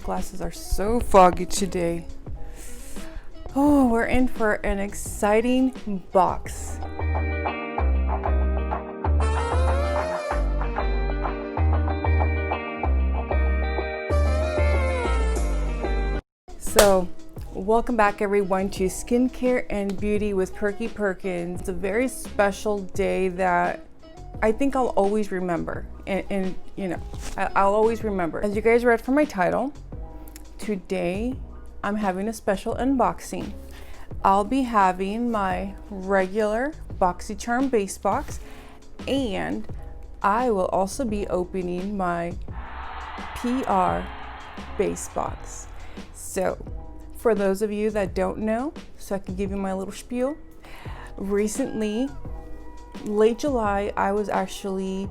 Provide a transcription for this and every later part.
glasses are so foggy today. Oh, we're in for an exciting box. So, welcome back everyone to Skincare and Beauty with PerkiPerkins. It's a very special day that I think I'll always remember. And you know, I'll always remember. As you guys read from my title, today I'm having a special unboxing. I'll be having my regular Boxycharm base box, and I will also be opening my PR base box. So, for those of you that don't know, so I can give you my little spiel. Recently, late July, I was actually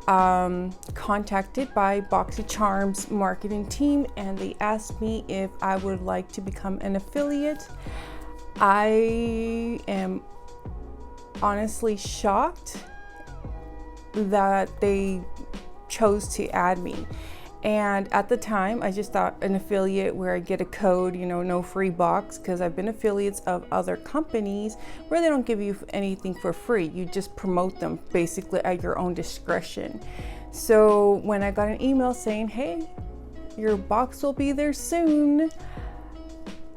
contacted by Boxycharm's marketing team, and they asked me if I would like to become an affiliate. I am honestly shocked that they chose to add me. And at the time, I just thought an affiliate where I get a code, you know, no free box, because I've been affiliates of other companies where they don't give you anything for free. You just promote them basically at your own discretion. So when I got an email saying, hey, your box will be there soon,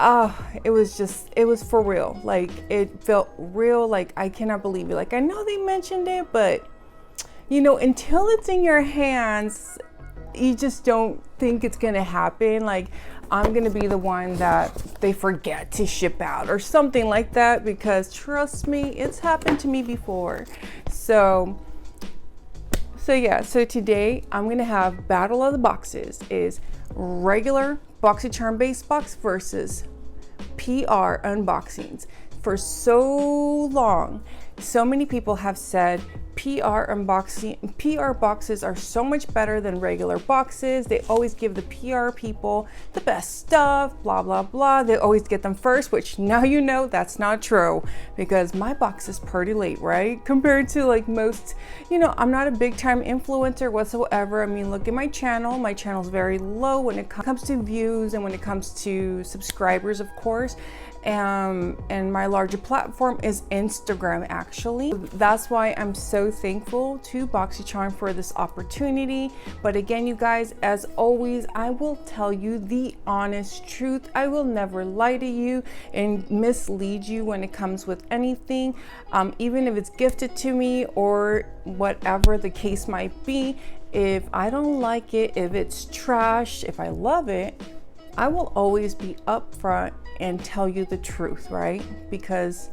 it was for real. Like, it felt real. Like, I cannot believe it. Like, I know they mentioned it, but you know, until it's in your hands, you just don't think it's gonna happen. Like, I'm gonna be the one that they forget to ship out or something like that, because trust me, it's happened to me before. So yeah, so today I'm gonna have Battle of the Boxes, is regular Boxycharm base box versus PR unboxings. For so long, so many people have said PR boxes are so much better than regular boxes. They always give the PR people the best stuff, blah, blah, blah. They always get them first, which now you know that's not true, because my box is pretty late, right? Compared to like most, you know, I'm not a big time influencer whatsoever. I mean, look at my channel. My channel's very low when it comes to views and when it comes to subscribers, of course. And my larger platform is Instagram, actually. That's why I'm so thankful to Boxycharm for this opportunity. But again, you guys, as always, I will tell you the honest truth. I will never lie to you and mislead you when it comes with anything, even if it's gifted to me or whatever the case might be. If I don't like it, if it's trash, if I love it, I will always be upfront and tell you the truth, right? Because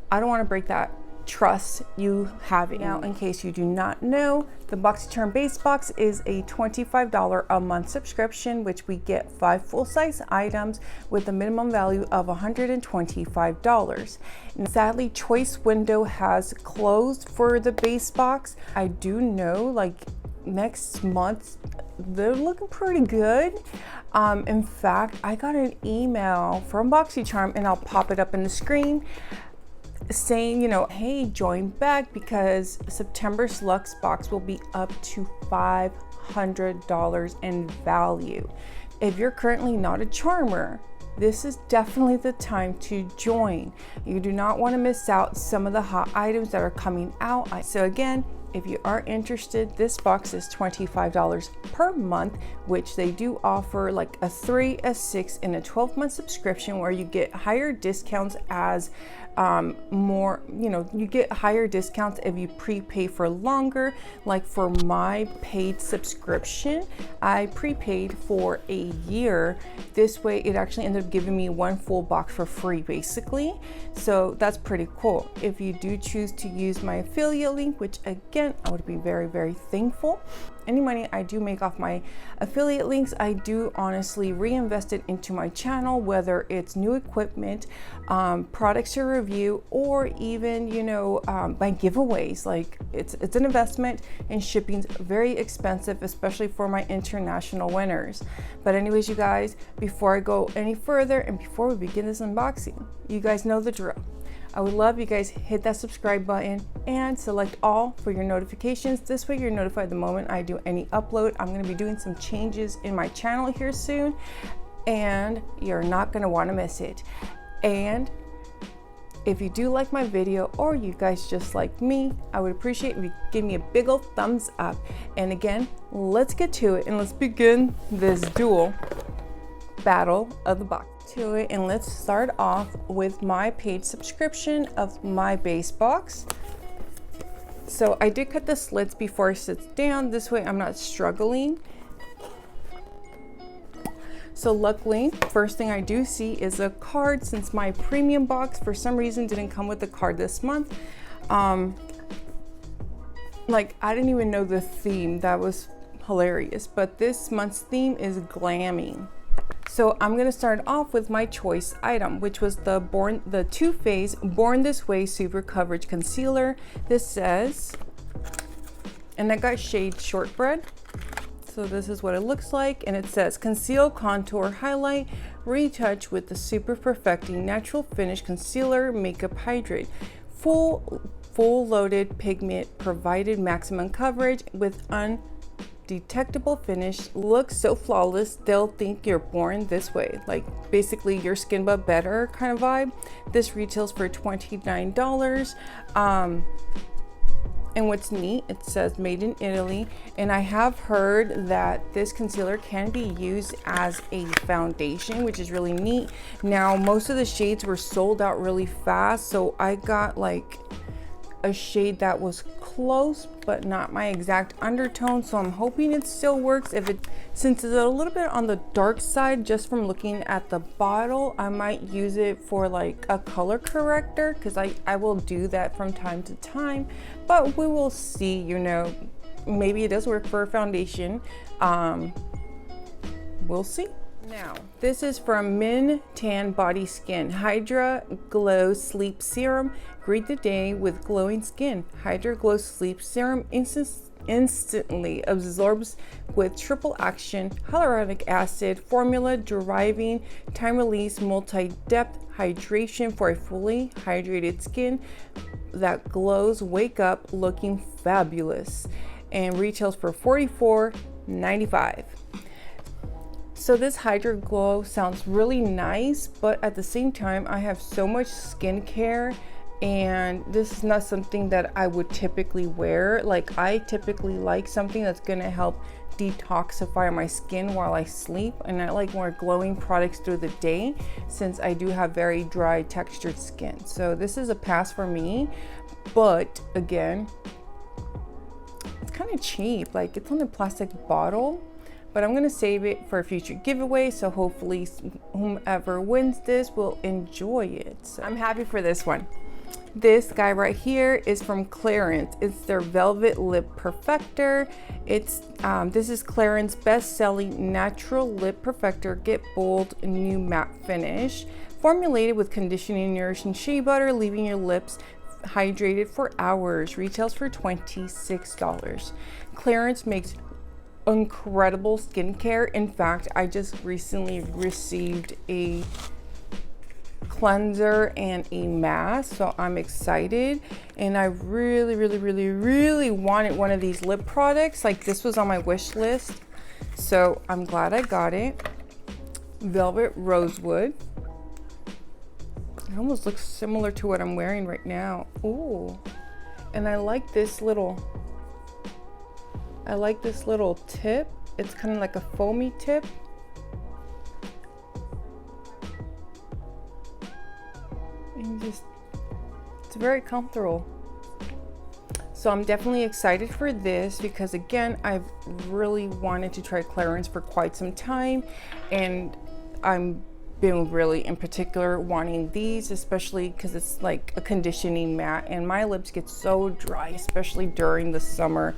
I don't want to break that trust you having. Now, in case you do not know, the Boxycharm base box is a $25 a month subscription, which we get 5 full-size items with a minimum value of $125. And sadly, choice window has closed for the base box. I do know, like, next month they're looking pretty good. In fact, I got an email from Boxycharm, and I'll pop it up in the screen, saying, you know, hey, join back because September's Luxe box will be up to $500 in value. If you're currently not a charmer, this is definitely the time to join. You do not want to miss out some of the hot items that are coming out. So again, if you are interested, this box is $25 per month, which they do offer like a 3, a 6, and a 12-month subscription where you get higher discounts as more, you know, you get higher discounts if you prepay for longer. Like for my paid subscription, I prepaid for a year. This way it actually ended up giving me 1 full box for free, basically. So that's pretty cool. If you do choose to use my affiliate link, which again, I would be very, very thankful. Any money I do make off my affiliate links, I do honestly reinvest it into my channel, whether it's new equipment, products to review, or even, you know, my giveaways. Like it's an investment, and shipping's very expensive, especially for my international winners. But anyways, you guys, before I go any further and before we begin this unboxing, you guys know the drill. I would love you guys hit that subscribe button and select all for your notifications. This way you're notified the moment I do any upload. I'm going to be doing some changes in my channel here soon, and you're not going to want to miss it. And if you do like my video, or you guys just like me, I would appreciate if you give me a big old thumbs up. And again, let's get to it and let's begin this dual battle of the box. To it, and let's start off with my paid subscription of my base box. So I did cut the slits before it sits down. This way I'm not struggling. So luckily, first thing I do see is a card, since my premium box for some reason didn't come with the card this month. Like, I didn't even know the theme. That was hilarious. But this month's theme is glammy. So I'm gonna start off with my choice item, which was the Too Faced Born This Way Super Coverage Concealer. This says, and I got shade Shortbread. So this is what it looks like, and it says conceal, contour, highlight, retouch with the Super Perfecting Natural Finish Concealer Makeup Hydrate. Full loaded pigment provided maximum coverage with undetectable finish. Looks so flawless they'll think you're born this way. Like basically your skin but better kind of vibe. This retails for $29. And what's neat, it says made in Italy, and I have heard that this concealer can be used as a foundation, which is really neat. Now, most of the shades were sold out really fast, so I got like a shade that was close but not my exact undertone, so I'm hoping it still works. Since it's a little bit on the dark side, just from looking at the bottle, I might use it for like a color corrector, because I will do that from time to time, but we will see. You know, maybe it does work for a foundation. We'll see. Now, this is from Min Tan Body Skin Hydra Glow Sleep Serum. Greet the day with glowing skin. Hydra Glow Sleep Serum instantly absorbs with triple action hyaluronic acid formula, deriving time-release multi-depth hydration for a fully hydrated skin that glows. Wake up looking fabulous, and retails for $44.95. So this Hydra Glow sounds really nice, but at the same time, I have so much skincare, and this is not something that I would typically wear. Like, I typically like something that's gonna help detoxify my skin while I sleep, and I like more glowing products through the day, since I do have very dry textured skin. So this is a pass for me, but again, it's kind of cheap. Like, it's on a plastic bottle. But I'm gonna save it for a future giveaway, so hopefully whomever wins this will enjoy it. So I'm happy for this one. This guy right here is from Clarins. It's their Velvet Lip Perfector. This is Clarins' best-selling natural lip perfector. Get bold new matte finish. Formulated with conditioning, nourishing shea butter, leaving your lips hydrated for hours. Retails for $26. Clarins makes incredible skincare. In fact, I just recently received a cleanser and a mask, so I'm excited, and I really wanted one of these lip products. Like, this was on my wish list, so I'm glad I got it. Velvet Rosewood. It almost looks similar to what I'm wearing right now. Ooh, and I like this little tip. It's kind of like a foamy tip. And it's very comfortable. So I'm definitely excited for this, because again, I've really wanted to try Clarins for quite some time, and I'm been really in particular wanting these, especially because it's like a conditioning matte, and my lips get so dry, especially during the summer.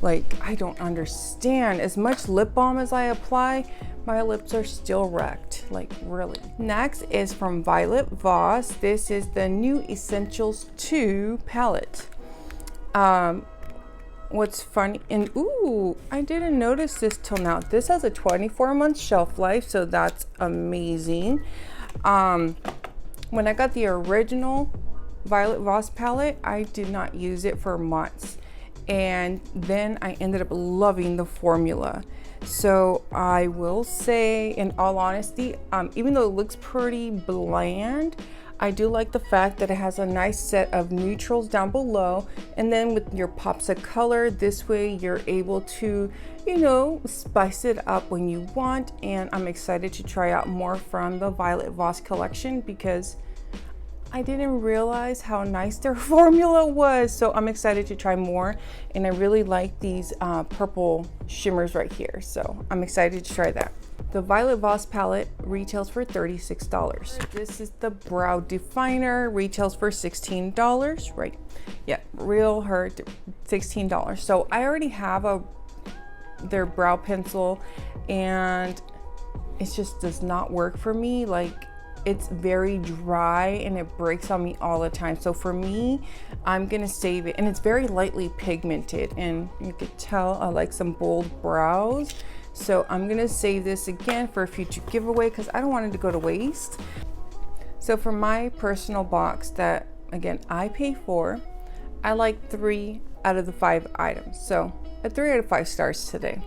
Like, I don't understand. As much lip balm as I apply, my lips are still wrecked, like really. Next is from Violet Voss. This is the new Essentials 2 palette. What's funny, and ooh, I didn't notice this till now. This has a 24-month shelf life, so that's amazing. When I got the original Violet Voss palette, I did not use it for months. And then I ended up loving the formula. So I will say, in all honesty, even though it looks pretty bland, I do like the fact that it has a nice set of neutrals down below, and then with your pops of color, this way you're able to, you know, spice it up when you want. And I'm excited to try out more from the Violet Voss collection because I didn't realize how nice their formula was. So I'm excited to try more, and I really like these purple shimmers right here. So I'm excited to try that. The Violet Voss palette retails for $36. This is the brow definer, retails for $16, right? Yeah, real hurt, $16. So I already have their brow pencil, and it just does not work for me. Like, it's very dry and it breaks on me all the time. So for me, I'm gonna save it, and it's very lightly pigmented, and you could tell I like some bold brows. So I'm gonna save this again for a future giveaway because I don't want it to go to waste. So for my personal box that, again, I pay for, I like 3 out of the 5 items. So a 3 out of 5 stars today,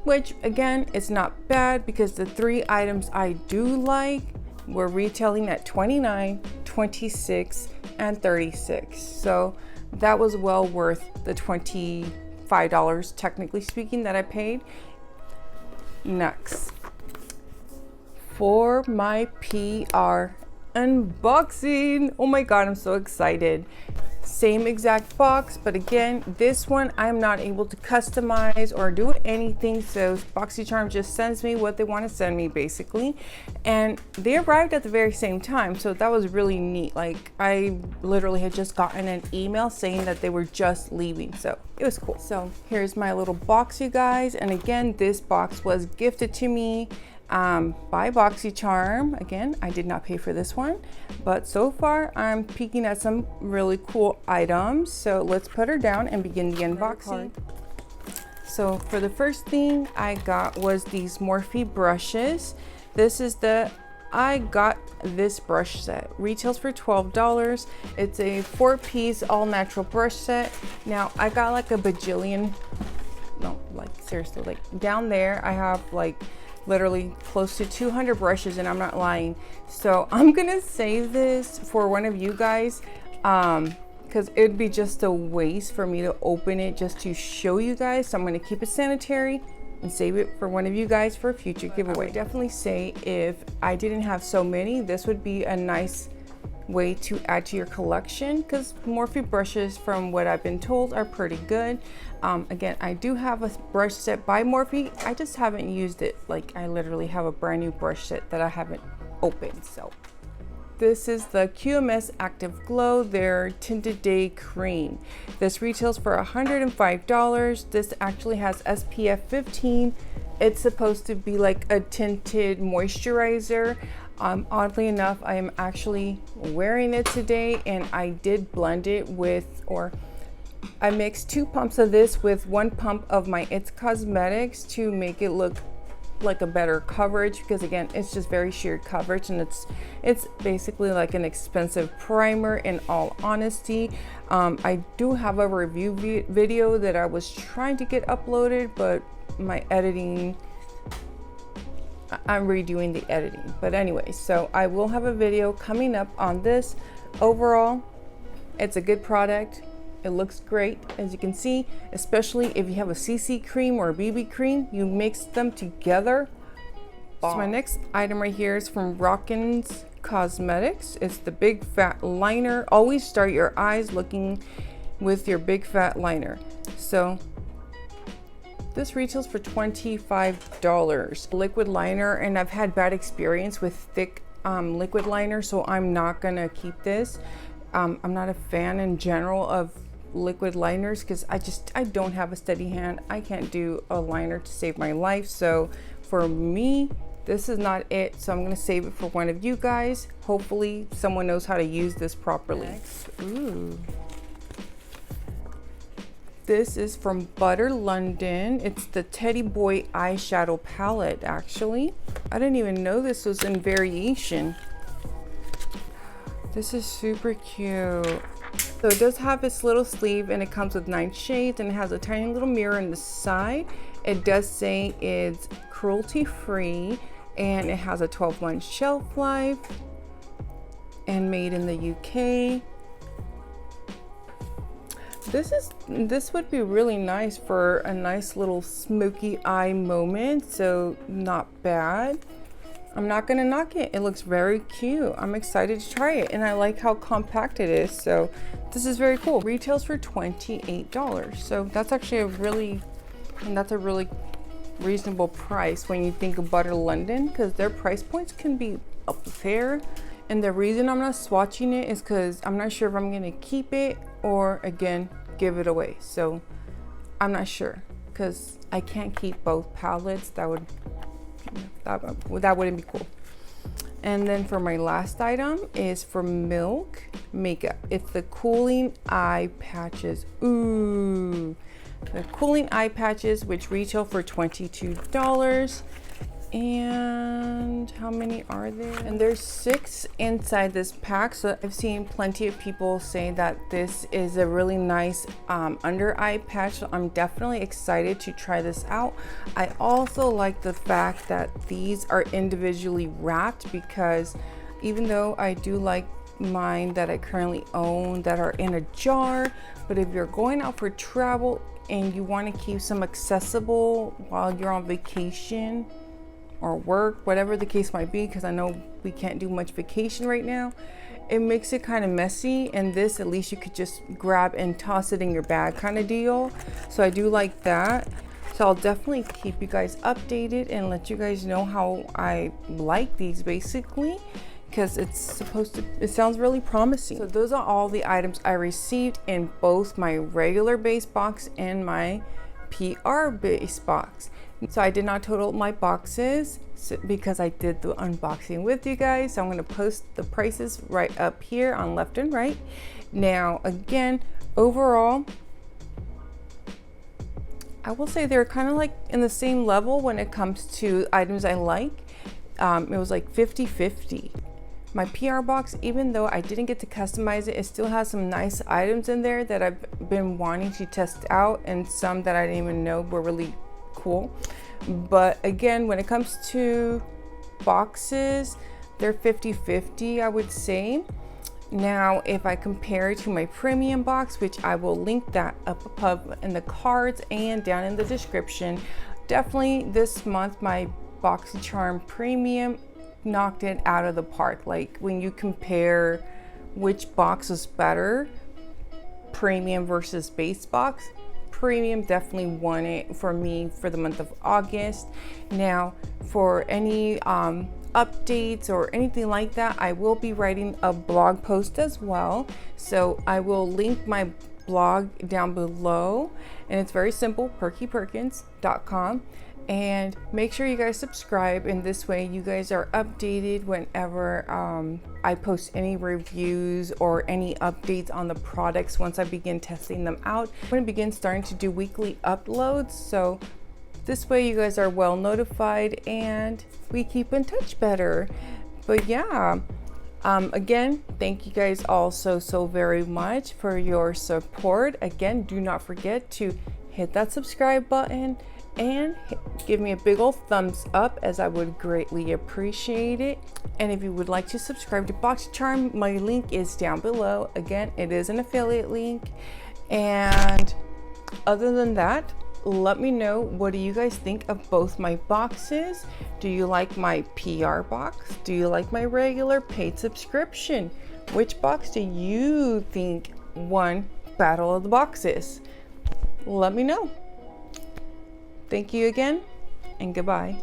which again, it's not bad because the 3 items I do like were retailing at $29, $26, and $36. So that was well worth the $25, technically speaking, that I paid. Next, for my PR unboxing. Oh my God, I'm so excited. Same exact box, but again, this one I'm not able to customize or do anything, so Boxycharm just sends me what they want to send me basically, and they arrived at the very same time, so that was really neat. Like, I literally had just gotten an email saying that they were just leaving, so it was cool. So here's my little box, you guys, and again, this box was gifted to me by Boxycharm. Again, I did not pay for this one, but so far I'm peeking at some really cool items. So let's put her down and begin the unboxing. So for the first thing I got was these Morphe brushes. I got this brush set. Retails for $12. It's a 4-piece all natural brush set. Now I got like a bajillion, no, like seriously, like down there I have like literally close to 200 brushes, and I'm not lying. So I'm gonna save this for one of you guys because it'd be just a waste for me to open it just to show you guys. So I'm gonna keep it sanitary and save it for one of you guys for a future giveaway. I would definitely say if I didn't have so many, this would be a nice way to add to your collection because Morphe brushes, from what I've been told, are pretty good. Again, I do have a brush set by Morphe. I just haven't used it. Like, I literally have a brand new brush set that I haven't opened. So this is the QMS Active Glow, their Tinted Day Cream. This retails for $105. This actually has SPF 15. It's supposed to be like a tinted moisturizer. Oddly enough, I am actually wearing it today, and I did blend it with, or I mixed 2 pumps of this with 1 pump of my It's Cosmetics to make it look like a better coverage, because again, it's just very sheer coverage, and it's basically like an expensive primer, in all honesty. I do have a review video that I was trying to get uploaded, but my editing, I'm redoing the editing. But anyway, so I will have a video coming up on this. Overall, it's a good product. It looks great, as you can see, especially if you have a CC cream or a BB cream, you mix them together. So my next item right here is from Rockins Cosmetics. It's the Big Fat Liner. Always start your eyes looking with your Big Fat Liner. So this retails for $25. Liquid liner, and I've had bad experience with thick liquid liner, so I'm not gonna keep this. I'm not a fan in general of liquid liners because I don't have a steady hand. I can't do a liner to save my life. So for me, this is not it. So I'm gonna save it for one of you guys. Hopefully someone knows how to use this properly. Next, ooh. This is from Butter London. It's the Teddy Boy eyeshadow palette, actually. I didn't even know this was in variation. This is super cute. So it does have its little sleeve and it comes with 9 shades and it has a tiny little mirror on the side. It does say it's cruelty free and it has a 12-month shelf life and made in the UK. This would be really nice for a nice little smoky eye moment, so not bad. I'm not gonna knock it. It looks very cute. I'm excited to try it and I like how compact it is. So this is very cool. Retails for $28. So that's actually a really reasonable price when you think of Butter London, because their price points can be up there. And the reason I'm not swatching it is because I'm not sure if I'm gonna keep it or again, give it away. So I'm not sure because I can't keep both palettes. That wouldn't be cool. And then for my last item is for Milk makeup. It's the cooling eye patches. Ooh, the cooling eye patches, which retail for $22. And how many are there? And there's 6 inside this pack. So I've seen plenty of people say that this is a really nice under eye patch. So I'm definitely excited to try this out. I also like the fact that these are individually wrapped, because even though I do like mine that I currently own that are in a jar, but if you're going out for travel and you want to keep some accessible while you're on vacation or work, whatever the case might be, because I know we can't do much vacation right now, it makes it kind of messy. And this, at least you could just grab and toss it in your bag kind of deal. So I do like that. So I'll definitely keep you guys updated and let you guys know how I like these, basically, because it sounds really promising. So those are all the items I received in both my regular base box and my PR base box. So I did not total my boxes because I did the unboxing with you guys. So I'm going to post the prices right up here on left and right. Now, again, overall, I will say they're kind of like in the same level when it comes to items I like. It was like 50-50. My PR box, even though I didn't get to customize it, it still has some nice items in there that I've been wanting to test out, and some that I didn't even know were really cool. But again, when it comes to boxes, they're 50-50, I would say. Now, if I compare it to my premium box, which I will link that up above in the cards and down in the description, definitely this month my Boxycharm premium knocked it out of the park. Like when you compare which box is better, premium versus base box, premium definitely won it for me for the month of August. Now, for any updates or anything like that, I will be writing a blog post as well. So I will link my blog down below, and it's very simple, PerkiPerkins.com. And make sure you guys subscribe, and this way you guys are updated whenever I post any reviews or any updates on the products once I begin testing them out. I'm going to begin starting to do weekly uploads, so this way you guys are well notified and we keep in touch better. But yeah, again, thank you guys all so very much for your support. Again, do not forget to hit that subscribe button and give me a big old thumbs up, as I would greatly appreciate it. And if you would like to subscribe to Boxycharm, my link is down below. Again, it is an affiliate link. And other than that, let me know, what do you guys think of both my boxes? Do you like my PR box? Do you like my regular paid subscription? Which box do you think won Battle of the Boxes? Let me know. Thank you again, and goodbye.